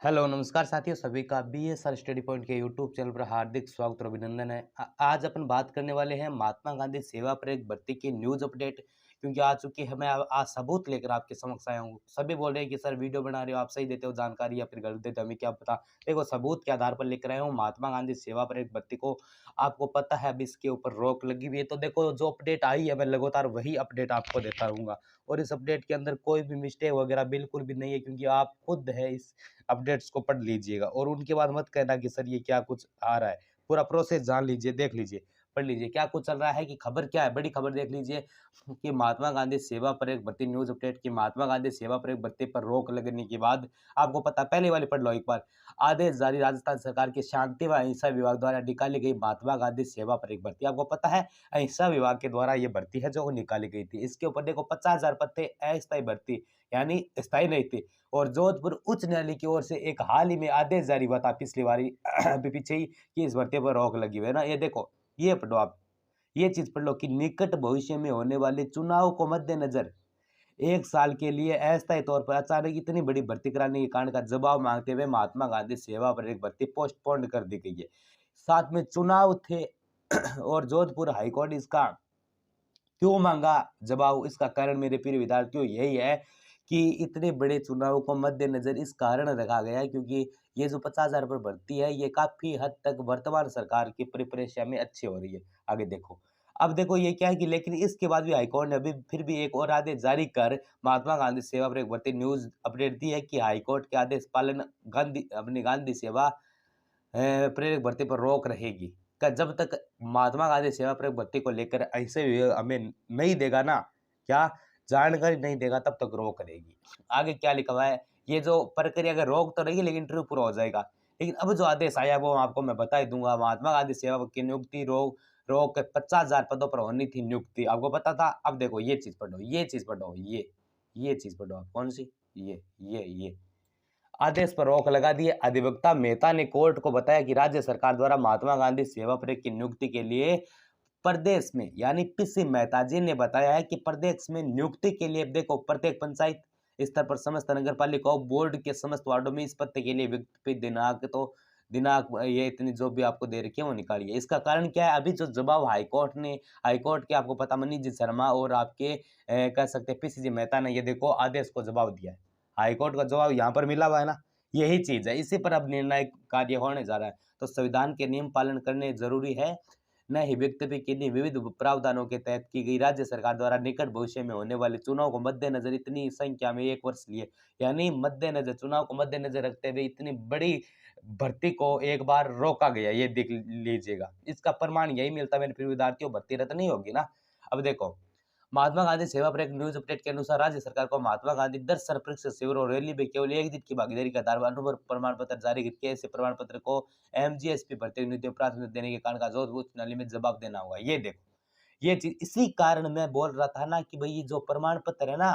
Hello नमस्कार साथियों, सभी का बीएसआर स्टडी पॉइंट के यूट्यूब चैनल पर हार्दिक स्वागत और अभिनंदन है। आज अपन बात करने वाले हैं महात्मा गांधी सेवा प्रेरक भर्ती की न्यूज़ अपडेट, क्योंकि आ चुकी है। मैं आज सबूत लेकर आपके समक्ष आया हूँ। सभी बोल रहे हैं कि सर वीडियो बना रहे हो, आप सही देते हो जानकारी या फिर गलत देते हो, हमें क्या पता। देखो, सबूत के आधार पर लेकर आया हूँ। महात्मा गांधी सेवा प्रेरक भर्ती को आपको पता है, अब इसके ऊपर रोक लगी हुई है। तो देखो, जो अपडेट आई है मैं लगातार वही अपडेट आपको देता रहूंगा, और इस अपडेट के अंदर कोई भी मिस्टेक वगैरह बिल्कुल भी नहीं है, क्योंकि आप खुद है इस अपडेट्स को पढ़ लीजिएगा और उनके बाद मत कहना कि सर ये क्या कुछ आ रहा है। पूरा प्रोसेस जान लीजिए, देख लीजिए, पढ़ लीजिए क्या कुछ चल रहा है, कि खबर क्या है। बड़ी खबर देख लीजिए कि महात्मा गांधी सेवा पर एक भर्ती न्यूज अपडेट की महात्मा गांधी सेवा पर एक भर्ती पर रोक लगने के बाद आपको पता, पहले वाली पढ़ लो एक बार। आदेश जारी, राजस्थान सरकार के शांति व अहिंसा विभाग द्वारा निकाली गई महात्मा गांधी सेवा पर एक भर्ती। आपको पता है, अहिंसा विभाग के द्वारा ये भर्ती है जो निकाली गई थी। इसके ऊपर देखो 50,000 पद थे, अस्थायी भर्ती यानी स्थायी नहीं थी। और जोधपुर उच्च न्यायालय की ओर से एक हाल ही में आदेश जारी हुआ था पिछली बारी अभी पीछे ही, कि इस भर्ती पर रोक लगी हुई है ना। ये देखो, ये पढ़ो आप, ये चीज पढ़ लो कि निकट भविष्य में होने वाले चुनाव को मद्देनजर 1 साल के लिए अस्थायी तौर पर अचानक इतनी बड़ी भर्ती कराने के कारण का जवाब मांगते हुए महात्मा गांधी सेवा पर एक भर्ती पोस्टपोन कर दी गई है। साथ में चुनाव थे और जोधपुर हाईकोर्ट इसका क्यों मांगा जवाब, इसका कारण मेरे प्रिय विद्यार्थियों यही है कि इतने बड़े चुनाव को मद्देनजर इस कारण रखा गया है, क्योंकि ये जो 50,000 पर भर्ती है ये काफी हद तक वर्तमान सरकार की परिप्रेक्ष्य में अच्छी हो रही है। आगे देखो, अब देखो ये क्या है कि लेकिन इसके बाद भी हाईकोर्ट ने अभी फिर भी एक और आदेश जारी कर महात्मा गांधी सेवा पर एक भर्ती न्यूज अपडेट दी है कि हाईकोर्ट के आदेश पालन गांधी अपनी गांधी सेवा प्रेरक भर्ती पर रोक रहेगी। का जब तक महात्मा गांधी सेवा प्रेरक भर्ती को लेकर ऐसे हमें नहीं देगा ना, क्या जानकारी नहीं देगा, तब तक रोक रहेगी। आगे क्या लिखा हुआ है, ये जो प्रक्रिया अगर रोक तो रहेगी लेकिन इंटरव्यू पूरा हो जाएगा। लेकिन अब जो आदेश आया वो आपको मैं बता ही दूंगा। महात्मा गांधी सेवा की नियुक्ति रोक रोक 50,000 पदों पर होनी थी नियुक्ति, आपको पता था। अब देखो ये चीज पढ़ो, ये चीज पढ़ो, ये चीज पढ़ो आप, कौन सी, ये आदेश पर रोक लगा दी है। अधिवक्ता मेहता ने कोर्ट को बताया कि राज्य सरकार द्वारा महात्मा गांधी सेवा प्रयोग की नियुक्ति के लिए प्रदेश में, यानी पीसी मेहता जी ने बताया है कि प्रदेश में नियुक्ति के लिए देखो प्रत्येक पंचायत स्तर पर समस्त नगर पालिकाओं बोर्ड के समस्त वार्डों में इस पद के लिए विज्ञप्ति दिनांक ये इतनी जो भी आपको दे रखी है वो निकालिए। इसका कारण क्या है, अभी जो जवाब हाईकोर्ट के आपको पता मनीष शर्मा और आपके कह सकते हैं पीसी मेहता ने ये देखो आदेश को जवाब दिया है। हाईकोर्ट का जवाब यहाँ पर मिला हुआ है ना, यही चीज है। इसी पर अब निर्णायक कार्य होने जा रहा है। तो संविधान के नियम पालन करने जरूरी है, न ही व्यक्ति के लिए विविध प्रावधानों के तहत की गई राज्य सरकार द्वारा निकट भविष्य में होने वाले चुनाव को मद्देनजर इतनी संख्या में 1 वर्ष लिए, यानी मद्देनजर चुनाव को मद्देनजर रखते हुए इतनी बड़ी भर्ती को एक बार रोका गया। ये देख लीजिएगा, इसका प्रमाण यही मिलता है मेरे प्रिय विद्यार्थियों, भर्ती रद्द नहीं होगी ना। अब देखो, महात्मा गांधी सेवा पर एक न्यूज अपडेट के अनुसार राज्य सरकार को महात्मा गांधी दर्शन परीक्षा शिविर और रैली में केवल एक दिन की भागीदारी के आधार पर अनुभव प्रमाण पत्र जारी करके ऐसे प्रमाण पत्र को एमजीएसपी भर्ती नीति में प्राथमिकता देने के कारण का जोधपुर उच्च न्यायालय में जवाब देना होगा। ये देखो, ये चीज इसी कारण मैं बोल रहा था ना कि भाई ये जो प्रमाण पत्र है ना,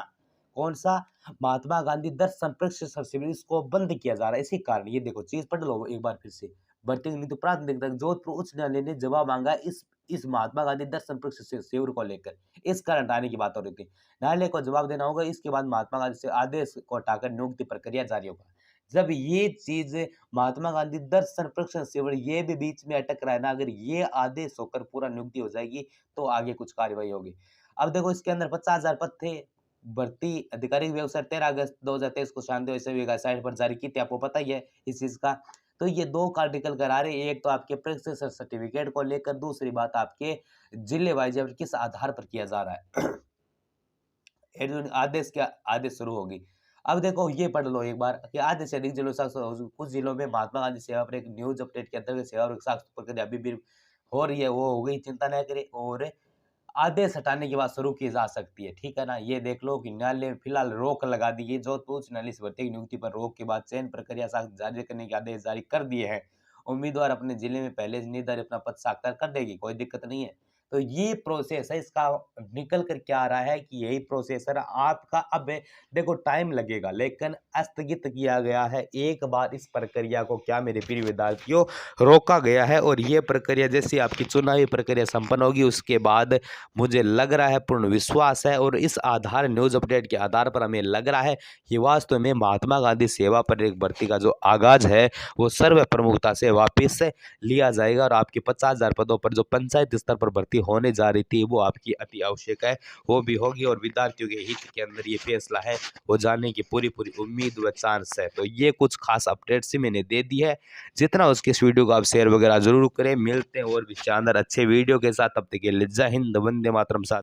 कौन सा, महात्मा गांधी दर्शन परीक्षा शिविर, इसको बंद किया जा रहा है इसी कारण। ये देखो चीज पढ़ लो एक बार फिर से। भर्ती नीति प्राथमिकता जोधपुर उच्च न्यायालय ने जवाब मांगा इस महात्मा गांधी दर्शन परीक्षा शिविर को लेकर, इस कारण हटाने की बात हो रही थी। न्यायालय को जवाब देना होगा, इसके बाद महात्मा गांधी से आदेश को हटाकर नियुक्ति प्रक्रिया जारी होगा। जब ये चीज महात्मा गांधी दर्शन परीक्षा शिविर ये भी बीच में अटक रहा है ना, अगर ये आदेश होकर पूरा नियुक्ति हो जाएगी तो आगे कुछ कार्रवाई होगी। अब देखो, इसके अंदर 50,000 पद थे। भर्ती आधिकारिक वेबसाइट 13 अगस्त 2023 को शांति वेबसाइट पर जारी की थी, आपको पता ही है इस चीज का। तो ये दो आर्टिकल करा रहे, एक तो आपके प्रेक्टिस सर्टिफिकेट को लेकर, दूसरी बात आपके जिले वाइज किस आधार पर किया जा रहा है। आदेश क्या, आदेश शुरू होगी। अब देखो ये पढ़ लो एक बार कि आधे से अधिक जिलों कुछ जिलों में महात्मा गांधी सेवा पर एक न्यूज अपडेट के अंतर्गत सेवा और साक्ष्य प्रक्रिया अभी भी हो रही है, वो हो गई, चिंता न करें। और आदेश हटाने की बात शुरू की जा सकती है, ठीक है ना। ये देख लो कि न्यायालय फिलहाल रोक लगा दी है। जोधपुर उच्च न्यायालय से भर्ती की नियुक्ति पर रोक के बाद चयन प्रक्रिया साक्ष्य जारी करने के आदेश जारी कर दिए हैं। उम्मीदवार अपने जिले में पहले से निर्धारित अपना पद साकार कर देगी, कोई दिक्कत नहीं है। तो ये प्रोसेस है, इसका निकल कर क्या आ रहा है कि यही प्रोसेसर आपका अब देखो टाइम लगेगा लेकिन स्थगित किया गया है। एक बार इस प्रक्रिया को क्या मेरे प्रिय विद्यार्थियों रोका गया है और ये प्रक्रिया जैसी आपकी चुनावी प्रक्रिया संपन्न होगी उसके बाद मुझे लग रहा है, पूर्ण विश्वास है और इस आधार न्यूज़ अपडेट के आधार पर हमें लग रहा है कि वास्तव में महात्मा गांधी सेवा पर एक भर्ती का जो आगाज है वो सर्व प्रमुखता से वापस लिया जाएगा और आपकी 50,000 पदों पर जो पंचायत स्तर पर भर्ती होने जा रही थी वो आपकी अति आवश्यक है, वो भी होगी और विद्यार्थियों के हित के अंदर ये फैसला है वो जानने की पूरी पूरी उम्मीद व चांस है। तो ये कुछ खास अपडेट्स ही मैंने दे दी है, जितना उसके इस वीडियो को आप शेयर वगैरह जरूर करें। मिलते हैं और भी शानदार अच्छे वीडियो के साथ, तब तक के लिए जय हिंद, वंदे मातरम। साथ